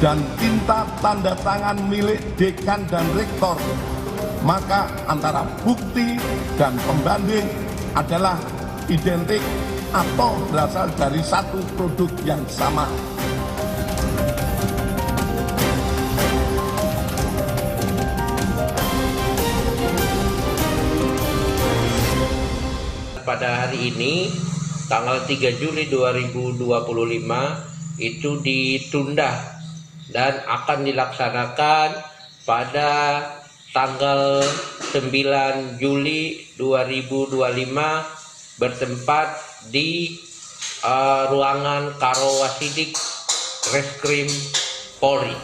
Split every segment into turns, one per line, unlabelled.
dan tinta tanda tangan milik dekan dan rektor, maka antara bukti dan pembanding adalah identik atau berasal dari satu produk yang sama.
Pada hari ini, tanggal 3 Juli 2025 itu ditunda dan akan dilaksanakan pada tanggal 9 Juli 2025 bertempat di ruangan Karowasidik Reskrim Polri.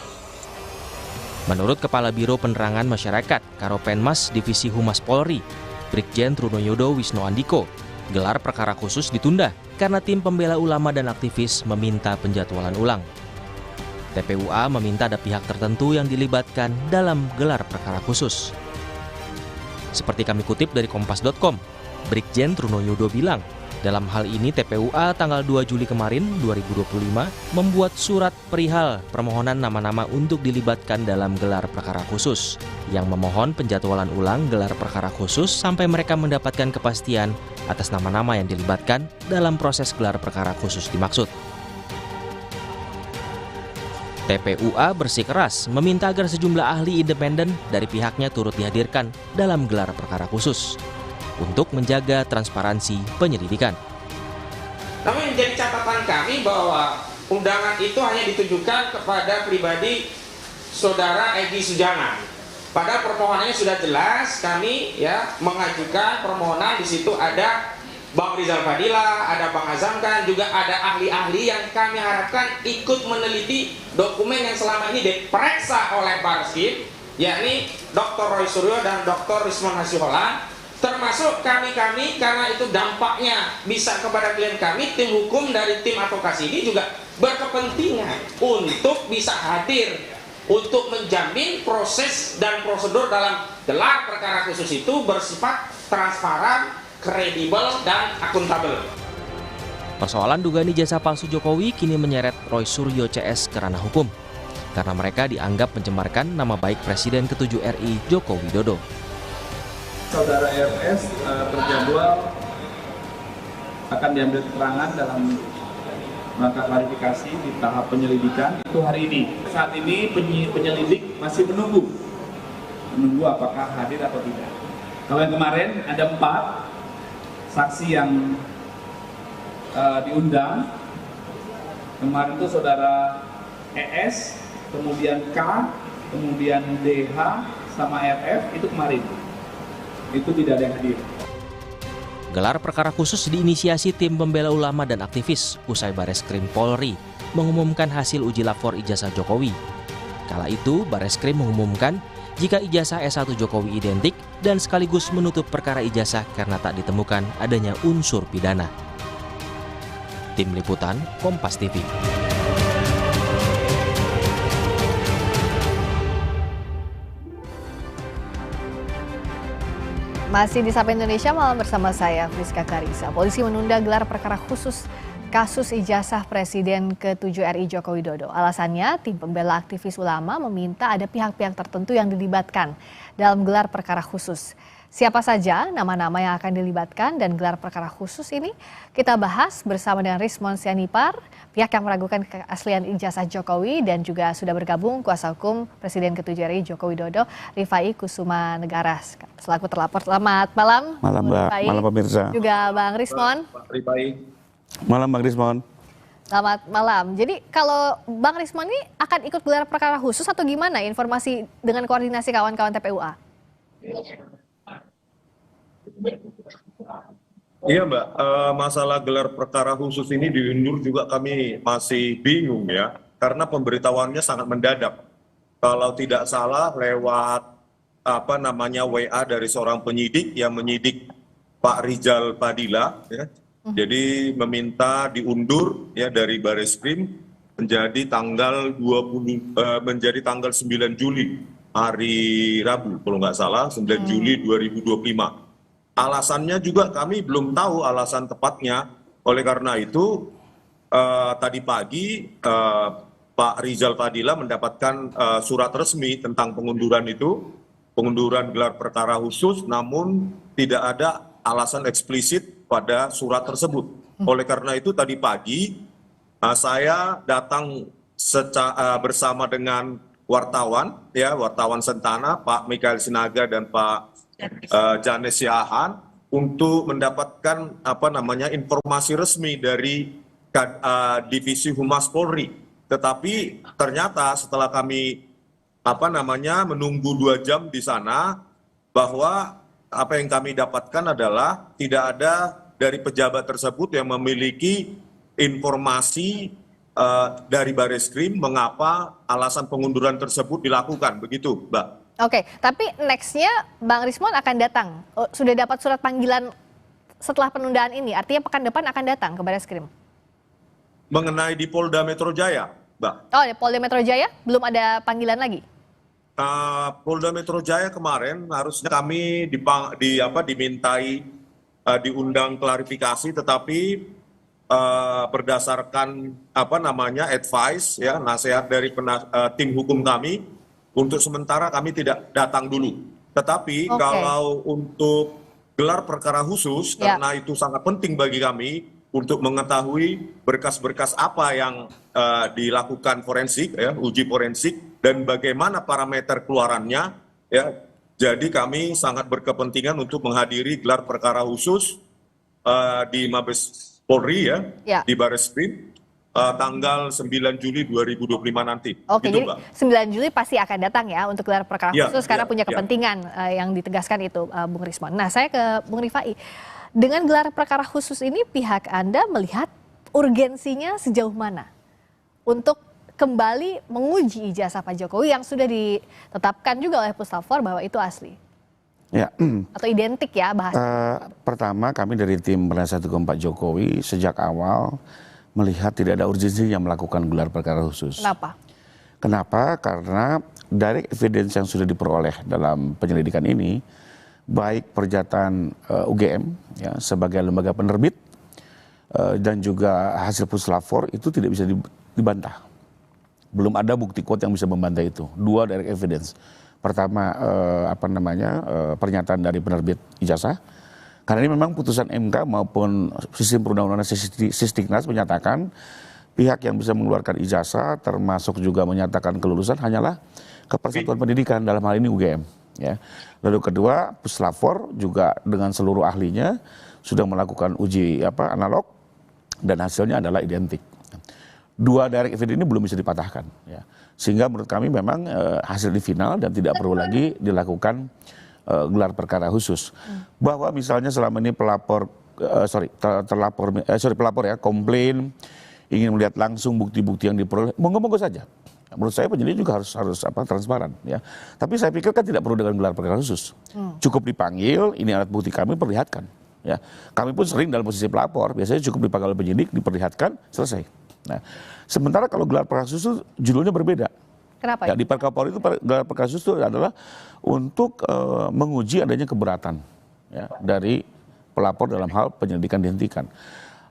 Menurut Kepala Biro Penerangan Masyarakat Karopenmas Divisi Humas Polri, Brigjen Trunoyodo Wisno Andiko, gelar perkara khusus ditunda karena tim pembela ulama dan aktivis meminta penjadwalan ulang. TPUA meminta ada pihak tertentu yang dilibatkan dalam gelar perkara khusus. Seperti kami kutip dari Kompas.com, Brigjen Trunoyodo bilang, dalam hal ini TPUA tanggal 2 Juli kemarin 2025 membuat surat perihal permohonan nama-nama untuk dilibatkan dalam gelar perkara khusus yang memohon penjadwalan ulang gelar perkara khusus sampai mereka mendapatkan kepastian atas nama-nama yang dilibatkan dalam proses gelar perkara khusus dimaksud. TPUA bersikeras meminta agar sejumlah ahli independen dari pihaknya turut dihadirkan dalam gelar perkara khusus untuk menjaga transparansi penyelidikan.
Namun menjadi catatan kami bahwa undangan itu hanya ditujukan kepada pribadi Saudara Egy Sujana. Pada permohonannya sudah jelas, kami mengajukan permohonan, di situ ada Bang Rizal Fadila, ada Bang Azamkan, juga ada ahli-ahli yang kami harapkan ikut meneliti dokumen yang selama ini diperiksa oleh Bareskrim, yakni Dr. Roy Suryo dan Dr. Rismon Hasiholan. Termasuk kami karena itu dampaknya bisa kepada klien kami, tim hukum dari tim advokasi ini juga berkepentingan untuk bisa hadir untuk menjamin proses dan prosedur dalam gelar perkara khusus itu bersifat transparan, kredibel, dan akuntabel.
Persoalan dugaan ijazah palsu Jokowi kini menyeret Roy Suryo CS ke ranah hukum karena mereka dianggap mencemarkan nama baik Presiden ke-7 RI Joko Widodo.
Saudara RS terjadwal akan diambil keterangan dalam rangka klarifikasi di tahap penyelidikan itu hari ini. Saat ini penyelidik masih menunggu apakah hadir atau tidak. Kalau yang kemarin ada 4 saksi yang diundang. Kemarin itu saudara ES, kemudian K, kemudian DH, sama RF, itu kemarin. Itu tidak ada yang hadir.
Gelar perkara khusus diinisiasi tim pembela ulama dan aktivis usai Bareskrim Polri mengumumkan hasil uji lapor ijazah Jokowi. Kala itu Bareskrim mengumumkan jika ijazah S1 Jokowi identik dan sekaligus menutup perkara ijazah karena tak ditemukan adanya unsur pidana. Tim Liputan Kompas TV.
Masih di Sapa Indonesia Malam bersama saya, Friska Karisa. Polisi menunda gelar perkara khusus kasus ijazah Presiden ke-7 RI Joko Widodo. Alasannya, tim pembela aktivis ulama meminta ada pihak-pihak tertentu yang dilibatkan dalam gelar perkara khusus. Siapa saja nama-nama yang akan dilibatkan dan gelar perkara khusus ini kita bahas bersama dengan Rismon Sianipar, pihak yang meragukan keaslian ijazah Jokowi, dan juga sudah bergabung kuasa hukum Presiden ke-7 RI Joko Widodo, Rifai Kusuma Negara selaku terlapor. Selamat malam.
Malam Mbak, malam pemirsa.
Juga Bang Rismon.
Malam Bang Rismon.
Selamat malam. Jadi kalau Bang Rismon ini akan ikut gelar perkara khusus atau gimana informasi dengan koordinasi kawan-kawan TPUA?
Iya Mbak, masalah gelar perkara khusus ini diundur juga kami masih bingung ya, karena pemberitahuannya sangat mendadak. Kalau tidak salah lewat WA dari seorang penyidik yang menyidik Pak Rizal Fadila, ya. Jadi meminta diundur ya dari Bareskrim menjadi tanggal 9 Juli, hari Rabu kalau nggak salah, 9 Juli 2025. Alasannya juga kami belum tahu alasan tepatnya. Oleh karena itu tadi pagi Pak Rizal Fadila mendapatkan surat resmi tentang pengunduran itu, pengunduran gelar perkara khusus, namun tidak ada alasan eksplisit pada surat tersebut. Oleh karena itu tadi pagi saya datang bersama dengan wartawan, ya wartawan Sentana, Pak Mikael Sinaga dan Pak Janes Siahaan, untuk mendapatkan informasi resmi dari Divisi Humas Polri. Tetapi ternyata setelah kami menunggu 2 jam di sana, bahwa apa yang kami dapatkan adalah tidak ada dari pejabat tersebut yang memiliki informasi dari Bareskrim mengapa alasan pengunduran tersebut dilakukan, begitu, Mbak.
Oke, tapi next-nya Bang Rismon akan datang. Sudah dapat surat panggilan setelah penundaan ini, artinya pekan depan akan datang ke Bareskrim?
Mengenai di Polda Metro Jaya, Mbak.
Oh, di Polda Metro Jaya belum ada panggilan lagi?
Polda Metro Jaya kemarin harusnya kami dimintai diundang klarifikasi, tetapi berdasarkan advice, ya, nasihat dari tim hukum kami, untuk sementara kami tidak datang dulu. Tetapi kalau untuk gelar perkara khusus, karena itu sangat penting bagi kami untuk mengetahui berkas-berkas apa yang dilakukan forensik, ya, uji forensik, dan bagaimana parameter keluarannya, ya. Jadi kami sangat berkepentingan untuk menghadiri gelar perkara khusus di Mabes Polri, ya, di Bareskrim, tanggal 9 Juli 2025 nanti.
Oke,
gitu,
jadi
Mbak.
9 Juli pasti akan datang ya untuk gelar perkara khusus karena punya kepentingan yang ditegaskan itu, Bung Rismon. Nah, saya ke Bung Rifai. Dengan gelar perkara khusus ini pihak Anda melihat urgensinya sejauh mana untuk kembali menguji ijazah Pak Jokowi yang sudah ditetapkan juga oleh Puslapfor bahwa itu asli?
Ya.
Atau identik ya bahasa?
Pertama, kami dari tim penasihat hukum Pak Jokowi sejak awal melihat tidak ada urgensi yang melakukan gelar perkara khusus. Kenapa? Karena dari evidence yang sudah diperoleh dalam penyelidikan ini, baik pernyataan UGM, ya, sebagai lembaga penerbit, dan juga hasil Puslapfor itu tidak bisa dibantah. Belum ada bukti kuat yang bisa membantah itu. 2 direct evidence. Pertama, pernyataan dari penerbit ijazah. Karena ini memang putusan MK maupun sistem perundang-undangan Sistiknas menyatakan pihak yang bisa mengeluarkan ijazah termasuk juga menyatakan kelulusan hanyalah Kepersatuan Pendidikan, dalam hal ini UGM. Ya. Lalu kedua, Puslapfor juga dengan seluruh ahlinya sudah melakukan uji analog dan hasilnya adalah identik. 2 direct evidence ini belum bisa dipatahkan. Ya. Sehingga menurut kami memang hasil di final dan tidak perlu lagi dilakukan gelar perkara khusus. Bahwa misalnya selama ini pelapor ya, komplain, ingin melihat langsung bukti-bukti yang diperoleh, monggo-monggo saja. Menurut saya penyidik juga harus transparan, ya. Tapi saya pikir kan tidak perlu dengan gelar perkara khusus. Cukup dipanggil, ini alat bukti kami, perlihatkan. Ya. Kami pun sering dalam posisi pelapor, biasanya cukup dipanggil oleh penyidik, diperlihatkan, selesai. Nah, sementara kalau gelar perkara khusus itu judulnya berbeda.
Kenapa?
Ya, di Perkapolri itu gelar perkara khusus itu adalah untuk menguji adanya keberatan, ya, dari pelapor dalam hal penyelidikan dihentikan.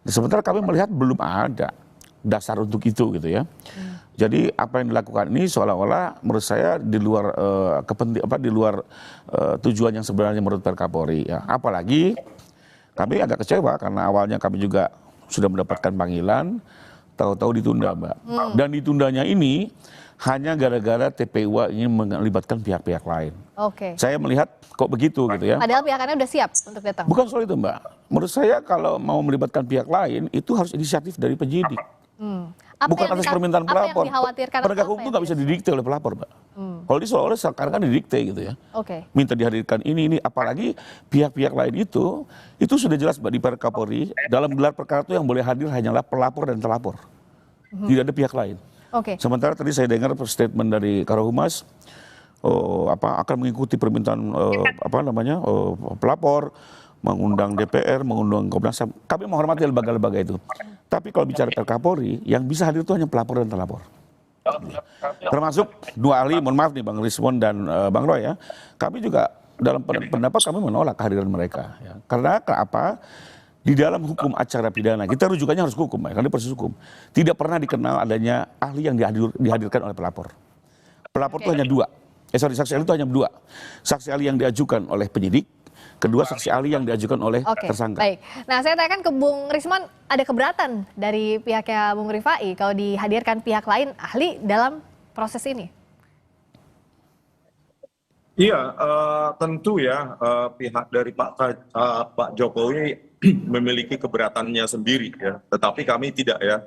Sementara kami melihat belum ada dasar untuk itu, gitu ya. Jadi apa yang dilakukan ini seolah-olah menurut saya di luar tujuan yang sebenarnya menurut Perkapolri. Ya. Apalagi kami agak kecewa karena awalnya kami juga sudah mendapatkan panggilan, tahu-tahu ditunda, Mbak. Dan ditundanya ini hanya gara-gara TPU ingin melibatkan pihak-pihak lain. Saya melihat kok begitu, gitu ya.
Padahal pihak Anda udah siap untuk datang.
Bukan soal itu, Mbak. Menurut saya kalau mau melibatkan pihak lain itu harus inisiatif dari penyidik. Bukan atas permintaan pelapor. Penegak hukum itu nggak bisa didikte oleh pelapor, Mbak. Kalau di seolah-olah sekarang kan didikte, gitu ya. Minta dihadirkan ini, apalagi pihak-pihak lain itu sudah jelas, Mbak, di Perkapolri dalam gelar perkara itu yang boleh hadir hanyalah pelapor dan terlapor. Tidak ada pihak lain. Sementara tadi saya dengar statement dari Karohumas akan mengikuti permintaan pelapor, mengundang DPR, mengundang Komnas HAM. Kami menghormati lembaga-lembaga itu. Tapi kalau bicara Perkapolri, yang bisa hadir itu hanya pelapor dan terlapor. Termasuk 2 ahli, mohon maaf nih Bang Rismon dan Bang Roy, ya. Kami juga dalam pendapat kami menolak kehadiran mereka. Ya. Karena apa? Di dalam hukum acara pidana, kita rujukannya harus hukum, ya, karena proses hukum. Tidak pernah dikenal adanya ahli yang dihadirkan oleh pelapor. Pelapor itu hanya dua. Saksi ahli itu hanya dua. Saksi ahli yang diajukan oleh penyidik, kedua saksi ahli yang diajukan oleh tersangka.
Baik. Nah, saya tanyakan ke Bung Rismon, ada keberatan dari pihaknya Bung Rifai kalau dihadirkan pihak lain ahli dalam proses ini?
Iya, tentu ya pihak dari Pak Jokowi memiliki keberatannya sendiri ya, tetapi kami tidak ya.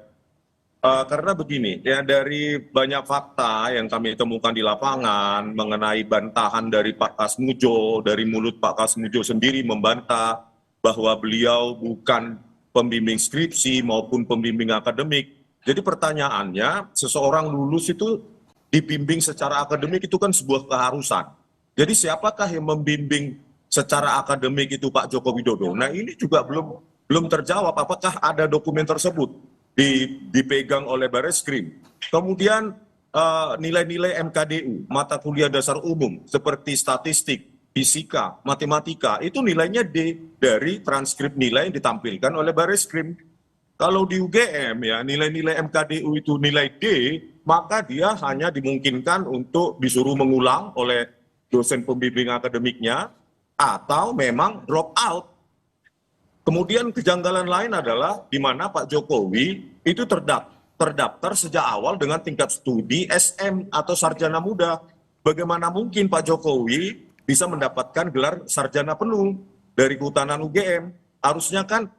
Karena begini, ya dari banyak fakta yang kami temukan di lapangan mengenai bantahan dari Pak Kasmujo, dari mulut Pak Kasmujo sendiri membantah bahwa beliau bukan pembimbing skripsi maupun pembimbing akademik. Jadi pertanyaannya, seseorang lulus itu dibimbing secara akademik itu kan sebuah keharusan. Jadi siapakah yang membimbing secara akademik itu Pak Joko Widodo? Nah ini juga belum terjawab apakah ada dokumen tersebut dipegang oleh Barreskrim. Kemudian nilai-nilai MKDU, mata kuliah dasar umum seperti statistik, fisika, matematika, itu nilainya D dari transkrip nilai yang ditampilkan oleh Barreskrim. Kalau di UGM ya nilai-nilai MKDU itu nilai D, maka dia hanya dimungkinkan untuk disuruh mengulang oleh dosen pembimbing akademiknya, atau memang drop out. Kemudian kejanggalan lain adalah di mana Pak Jokowi itu terdaftar sejak awal dengan tingkat studi SM atau sarjana muda. Bagaimana mungkin Pak Jokowi bisa mendapatkan gelar sarjana penuh dari Kehutanan UGM? Harusnya kan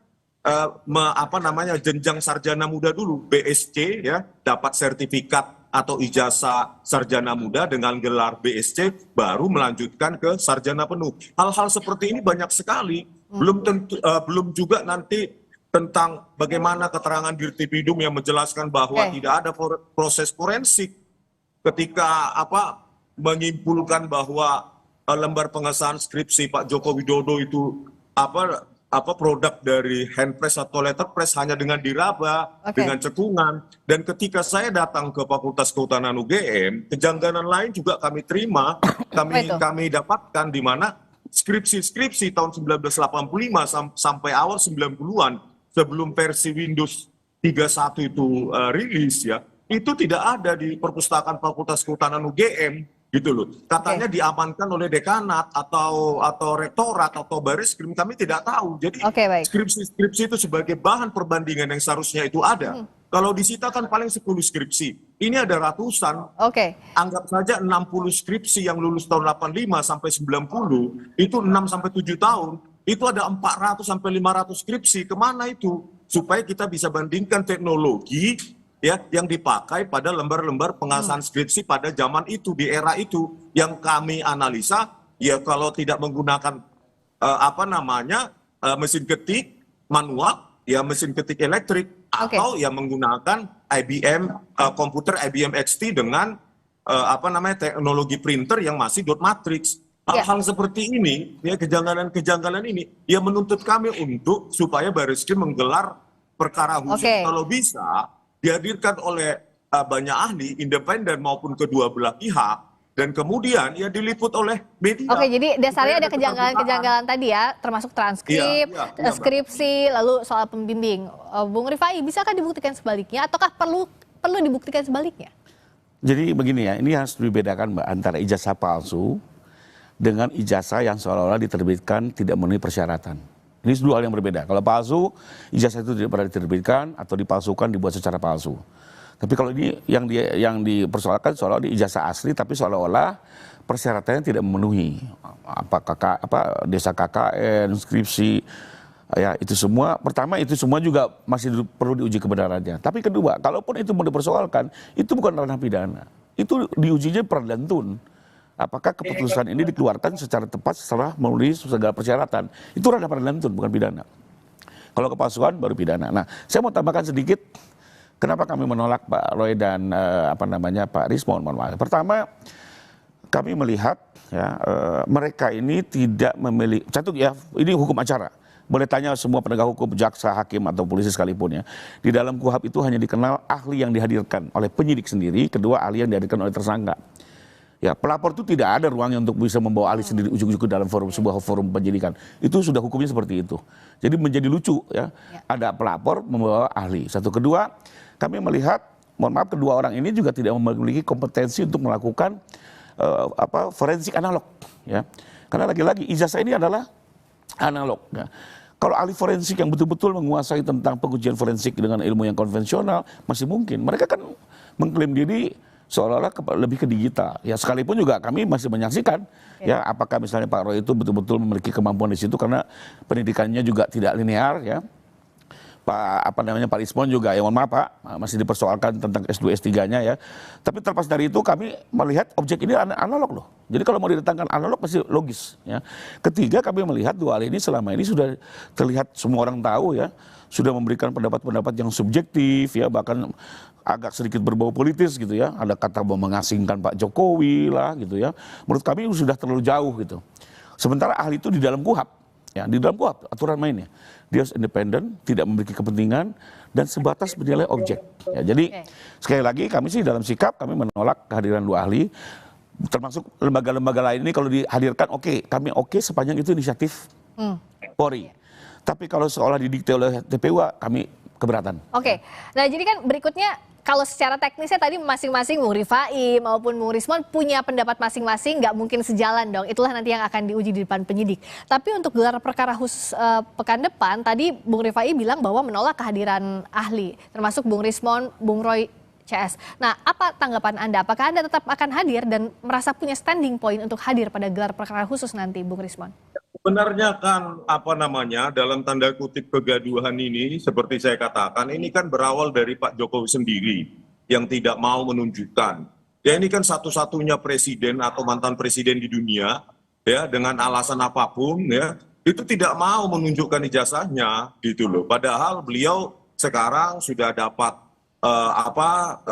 jenjang sarjana muda dulu, BSc ya, dapat sertifikat atau ijazah sarjana muda dengan gelar BSc baru melanjutkan ke sarjana penuh. Hal-hal seperti ini banyak sekali. Belum juga nanti tentang bagaimana keterangan Dirtipidum yang menjelaskan bahwa tidak ada proses forensik ketika menyimpulkan bahwa lembar pengesahan skripsi Pak Joko Widodo itu produk dari handpress atau letterpress hanya dengan diraba, dengan cekungan. Dan ketika saya datang ke Fakultas Kehutanan UGM, kejanggalan lain juga kami terima, kami dapatkan di mana skripsi tahun 1985 sampai awal 90-an, sebelum versi Windows 31 itu rilis ya, itu tidak ada di perpustakaan Fakultas Kehutanan UGM. Gitu loh. Katanya diamankan oleh dekanat atau rektorat atau Barreskrim, kami tidak tahu. Jadi skripsi itu sebagai bahan perbandingan yang seharusnya itu ada. Kalau disita kan paling 10 skripsi. Ini ada ratusan. Anggap saja 60 skripsi yang lulus tahun 85 sampai 90, itu 6 sampai 7 tahun. Itu ada 400 sampai 500 skripsi. Kemana itu? Supaya kita bisa bandingkan teknologi ya yang dipakai pada lembar-lembar pengesahan skripsi pada zaman itu, di era itu, yang kami analisa ya kalau tidak menggunakan mesin ketik manual ya, mesin ketik elektrik, atau yang menggunakan komputer IBM XT dengan teknologi printer yang masih dot matrix. Hal-hal seperti ini ya, kejanggalan ini ya menuntut kami untuk supaya Barreskrim menggelar perkara khusus kalau bisa dihadirkan oleh banyak ahli, independen maupun kedua belah pihak, dan kemudian ya diliput oleh media.
Jadi dasarnya ada kejanggalan tadi ya, termasuk transkrip, skripsi, lalu soal pembimbing. Bung Rifai, bisakah dibuktikan sebaliknya, ataukah perlu dibuktikan sebaliknya?
Jadi begini ya, ini harus dibedakan Mbak, antara ijazah palsu dengan ijazah yang seolah-olah diterbitkan tidak memenuhi persyaratan. Ini dua hal yang berbeda. Kalau palsu, ijazah itu tidak pernah diterbitkan atau dipalsukan, dibuat secara palsu. Tapi kalau ini yang dipersoalkan seolah-olah ijazah asli, tapi seolah-olah persyaratannya tidak memenuhi. Desa KKN, skripsi, ya itu semua. Pertama itu semua juga masih perlu diuji kebenarannya. Tapi kedua, kalaupun itu mau dipersoalkan, itu bukan ranah pidana. Itu diujinya peradilan tun. Apakah keputusan ini dikeluarkan secara tepat setelah memenuhi segala persyaratan? Itu ranah peradilan tun, bukan pidana. Kalau kepalsuan baru pidana. Nah, saya mau tambahkan sedikit kenapa kami menolak Pak Roy dan Pak Rismon. Pertama, kami melihat ya mereka ini tidak memiliki ini hukum acara. Boleh tanya semua penegak hukum, jaksa, hakim atau polisi sekalipun ya. Di dalam KUHP itu hanya dikenal ahli yang dihadirkan oleh penyidik sendiri, kedua ahli yang dihadirkan oleh tersangka. Ya, pelapor itu tidak ada ruangnya untuk bisa membawa ahli sendiri ujuk-ujuk dalam sebuah forum penyidikan. Itu sudah hukumnya seperti itu. Jadi menjadi lucu ya. Ada pelapor membawa ahli. Satu, kedua, kami melihat, mohon maaf, kedua orang ini juga tidak memiliki kompetensi untuk melakukan forensik analog ya. Karena lagi-lagi ijazah ini adalah analog ya. Kalau ahli forensik yang betul-betul menguasai tentang pengujian forensik dengan ilmu yang konvensional masih mungkin. Mereka kan mengklaim diri seolah-olah lebih ke digital. Ya sekalipun juga kami masih menyaksikan ya apakah misalnya Pak Roy itu betul-betul memiliki kemampuan di situ karena pendidikannya juga tidak linear ya. Pak Ismon juga ya mohon maaf Pak masih dipersoalkan tentang S2 S3-nya ya. Tapi terlepas dari itu kami melihat objek ini analog loh. Jadi kalau mau didatangkan analog pasti logis ya. Ketiga kami melihat dua hal ini selama ini sudah terlihat semua orang tahu ya, sudah memberikan pendapat-pendapat yang subjektif ya, bahkan agak sedikit berbau politis gitu ya. Ada kata mengasingkan Pak Jokowi lah gitu ya. Menurut kami sudah terlalu jauh gitu. Sementara ahli itu di dalam KUHAP ya, di dalam KUHAP aturan mainnya. Dia independen, tidak memiliki kepentingan dan sebatas menilai objek. Ya, jadi sekali lagi kami sih dalam sikap kami menolak kehadiran dua ahli. Termasuk lembaga-lembaga lain ini kalau dihadirkan kami sepanjang itu inisiatif Polri. Tapi kalau seolah didikte oleh TPU kami keberatan.
Nah jadi kan berikutnya kalau secara teknisnya tadi masing-masing Bung Rifai maupun Bung Rismon punya pendapat masing-masing, nggak mungkin sejalan dong. Itulah nanti yang akan diuji di depan penyidik. Tapi untuk gelar perkara khusus pekan depan, tadi Bung Rifai bilang bahwa menolak kehadiran ahli, termasuk Bung Rismon, Bung Roy CS. Nah, apa tanggapan Anda? Apakah Anda tetap akan hadir dan merasa punya standing point untuk hadir pada gelar perkara khusus nanti, Bung Rismon?
Sebenarnya kan dalam tanda kutip kegaduhan ini seperti saya katakan ini kan berawal dari Pak Jokowi sendiri yang tidak mau menunjukkan. Ya ini kan satu-satunya presiden atau mantan presiden di dunia ya dengan alasan apapun ya itu tidak mau menunjukkan ijazahnya gitu loh. Padahal beliau sekarang sudah dapat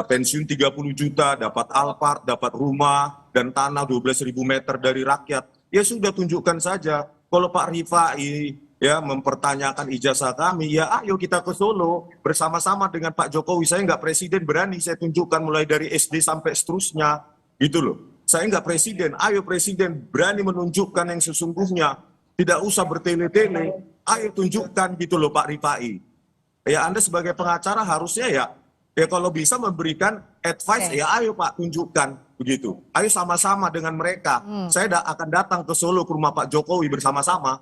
pensiun 30 juta, dapat Alphard, dapat rumah dan tanah 12.000 meter dari rakyat. Ya sudah tunjukkan saja. Kalau Pak Rifai ya mempertanyakan ijazah kami, ya ayo kita ke Solo bersama-sama dengan Pak Jokowi. Saya nggak presiden, berani saya tunjukkan mulai dari SD sampai seterusnya, gitu loh. Saya nggak presiden, ayo presiden berani menunjukkan yang sesungguhnya. Tidak usah bertele-tele, ayo tunjukkan gitu loh Pak Rifai. Ya Anda sebagai pengacara harusnya ya kalau bisa memberikan advice, ya ayo Pak tunjukkan. Begitu. Ayo sama-sama dengan mereka. Saya akan datang ke Solo ke rumah Pak Jokowi bersama-sama.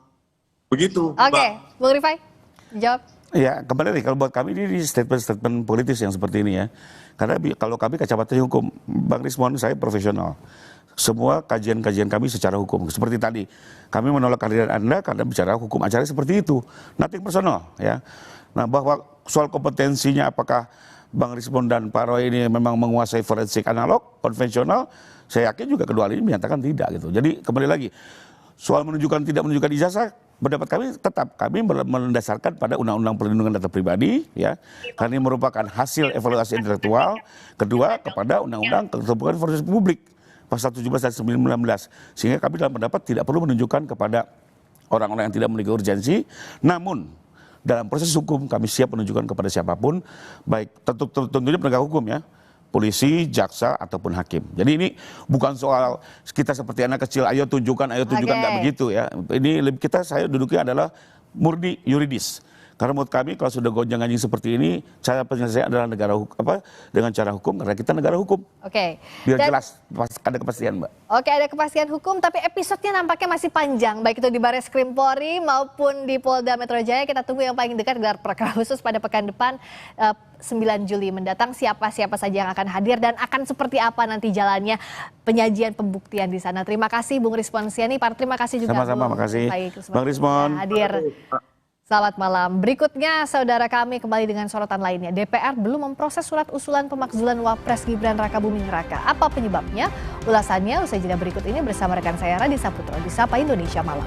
Begitu.
Bung Rifai, jawab.
Ya, kembali lagi kalau buat kami ini statement-statement politis yang seperti ini ya. Karena kalau kami kacamata hukum, Bang Rismon saya profesional. Semua kajian-kajian kami secara hukum. Seperti tadi, kami menolak kehadiran Anda karena bicara hukum acara seperti itu. Nothing personal ya. Nah, bahwa soal kompetensinya apakah Bang Rismon dan Pak Roy ini memang menguasai forensik analog, konvensional, saya yakin juga kedua ini menyatakan tidak gitu. Jadi kembali lagi, soal menunjukkan tidak menunjukkan ijazah, pendapat kami tetap kami mendasarkan pada Undang-Undang Perlindungan Data Pribadi, ya, karena ini merupakan hasil evaluasi intelektual. Kedua, kepada Undang-Undang Keterbukaan Informasi Publik, pasal 17 dan 19, sehingga kami dalam pendapat tidak perlu menunjukkan kepada orang-orang yang tidak memiliki urgensi, namun dalam proses hukum kami siap menunjukkan kepada siapapun, baik tentunya penegak hukum ya, polisi, jaksa ataupun hakim. Jadi ini bukan soal kita seperti anak kecil, ayo tunjukkan, nggak begitu ya. Ini saya duduknya adalah murni yuridis. Karena menurut kami kalau sudah gonjang-ganjing seperti ini, cara penyelesaian adalah dengan cara hukum, karena kita negara hukum. Biar jelas, ada kepastian Mbak.
Ada kepastian hukum, tapi episodenya nampaknya masih panjang, baik itu di Barreskrim Polri maupun di Polda Metro Jaya. Kita tunggu yang paling dekat gelar perkara khusus pada pekan depan 9 Juli mendatang. Siapa saja yang akan hadir dan akan seperti apa nanti jalannya penyajian pembuktian di sana. Terima kasih Bung Rismon Siani, terima kasih juga
sama-sama, makasih Bang Rismon
hadir. Selamat malam. Berikutnya, saudara kami kembali dengan sorotan lainnya. DPR belum memproses surat usulan pemakzulan Wapres Gibran Rakabuming Raka. Apa penyebabnya? Ulasannya usai jeda berikut ini bersama rekan saya Radhi Saputro di Sapa Indonesia Malam.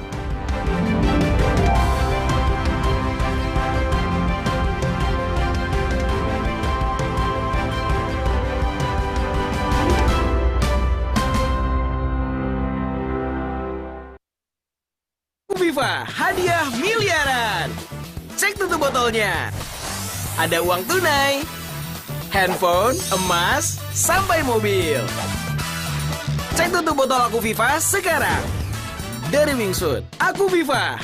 Viva, hadiah miliaran. Cek tutup botolnya. Ada uang tunai, handphone, emas, sampai mobil. Cek tutup botol Aku Viva sekarang. Dari Wingsuit, Aku Viva.